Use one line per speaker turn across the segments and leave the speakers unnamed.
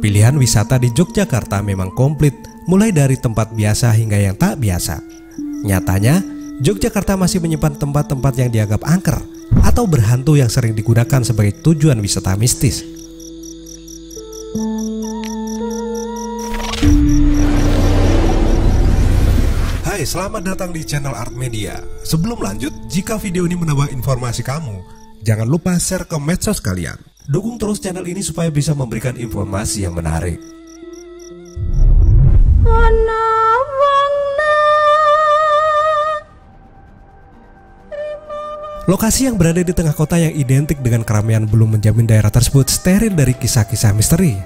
Pilihan wisata di Yogyakarta memang komplit, mulai dari tempat biasa hingga yang tak biasa. Nyatanya, Yogyakarta masih menyimpan tempat-tempat yang dianggap angker atau berhantu yang sering digunakan sebagai tujuan wisata mistis. Hai, selamat datang di channel Art Media. Sebelum lanjut, jika video ini menambah informasi kamu, jangan lupa share ke medsos kalian. Dukung terus channel ini supaya bisa memberikan informasi yang menarik. Lokasi yang berada di tengah kota yang identik dengan keramaian belum menjamin daerah tersebut steril dari kisah-kisah misteri.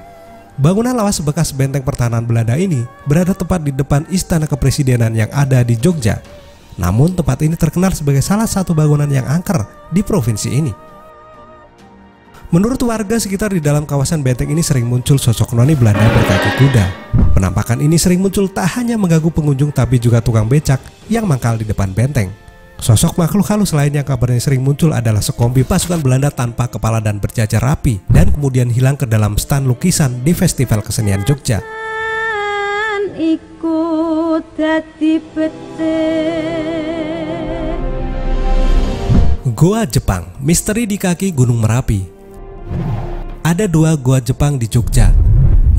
Bangunan lawas bekas benteng pertahanan Belanda ini berada tepat di depan Istana Kepresidenan yang ada di Jogja. Namun tempat ini terkenal sebagai salah satu bangunan yang angker di provinsi ini. Menurut warga sekitar, di dalam kawasan benteng ini sering muncul sosok noni Belanda berkaki kuda. Penampakan ini sering muncul tak hanya mengganggu pengunjung tapi juga tukang becak yang mangkal di depan benteng. Sosok makhluk halus lain yang kabarnya sering muncul adalah sekombi pasukan Belanda tanpa kepala dan berjajar rapi dan kemudian hilang ke dalam stand lukisan di Festival Kesenian Jogja. Goa Jepang, misteri di kaki Gunung Merapi. Ada dua goa Jepang di Jogja.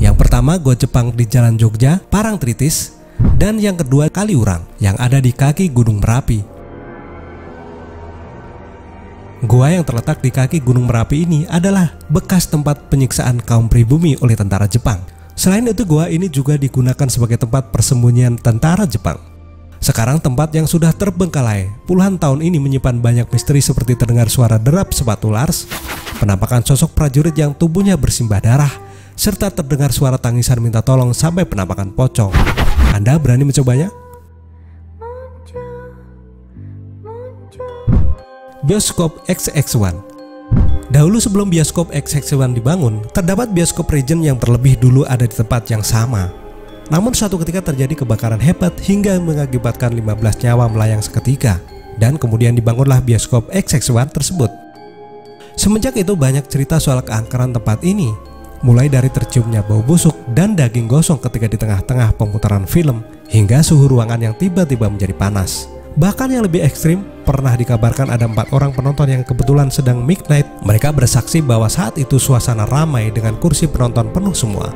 Yang pertama goa Jepang di Jalan Jogja, Parangtritis, dan yang kedua Kaliurang yang ada di kaki Gunung Merapi. Goa yang terletak di kaki Gunung Merapi ini adalah bekas tempat penyiksaan kaum pribumi oleh tentara Jepang. Selain itu, goa ini juga digunakan sebagai tempat persembunyian tentara Jepang. Sekarang tempat yang sudah terbengkalai puluhan tahun ini menyimpan banyak misteri seperti terdengar suara derap sepatu Lars, penampakan sosok prajurit yang tubuhnya bersimbah darah, serta terdengar suara tangisan minta tolong sampai penampakan pocong. Anda berani mencobanya? Bioskop XX1. Dahulu sebelum bioskop XX1 dibangun, terdapat bioskop Regent yang terlebih dulu ada di tempat yang sama. Namun suatu ketika terjadi kebakaran hebat hingga mengakibatkan 15 nyawa melayang seketika, dan kemudian dibangunlah bioskop XX1 tersebut. Semenjak itu banyak cerita soal keangkeran tempat ini, mulai dari terciumnya bau busuk dan daging gosong ketika di tengah-tengah pemutaran film, hingga suhu ruangan yang tiba-tiba menjadi panas. Bahkan yang lebih ekstrim, pernah dikabarkan ada 4 orang penonton yang kebetulan sedang midnight. Mereka bersaksi bahwa saat itu suasana ramai dengan kursi penonton penuh semua.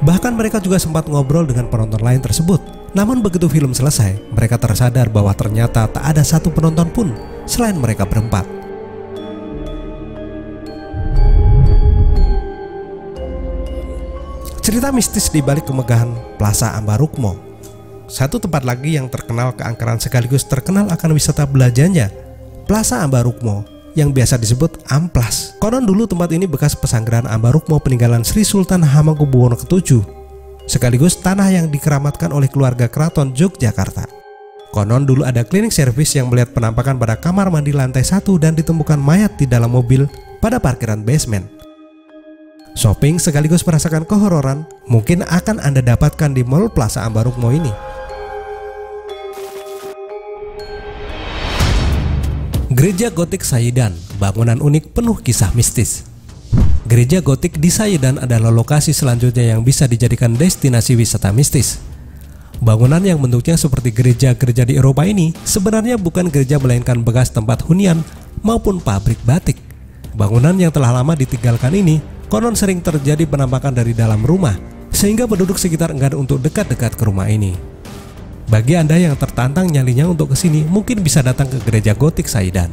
Bahkan mereka juga sempat ngobrol dengan penonton lain tersebut. Namun begitu film selesai, mereka tersadar bahwa ternyata tak ada satu penonton pun selain mereka berempat. Cerita mistis di balik kemegahan Plaza Ambarukmo. Satu tempat lagi yang terkenal keangkeran sekaligus terkenal akan wisata belanjanya, Plaza Ambarukmo, yang biasa disebut Amplas. Konon dulu tempat ini bekas pesanggrahan Ambarukmo peninggalan Sri Sultan Hamengkubuwono ke-7, sekaligus tanah yang dikeramatkan oleh keluarga keraton Yogyakarta. Konon dulu ada cleaning service yang melihat penampakan pada kamar mandi lantai 1 dan ditemukan mayat di dalam mobil pada parkiran basement. Shopping sekaligus merasakan kehororan mungkin akan Anda dapatkan di Mall Plaza Ambarukmo ini. Gereja Gotik Sayedan, bangunan unik penuh kisah mistis. Gereja Gotik di Sayedan adalah lokasi selanjutnya yang bisa dijadikan destinasi wisata mistis. Bangunan yang bentuknya seperti gereja-gereja di Eropa ini sebenarnya bukan gereja melainkan bekas tempat hunian maupun pabrik batik. Bangunan yang telah lama ditinggalkan ini konon sering terjadi penampakan dari dalam rumah, sehingga penduduk sekitar enggan untuk dekat-dekat ke rumah ini. Bagi Anda yang tertantang nyalinya untuk kesini, mungkin bisa datang ke Gereja Gotik Sayedan.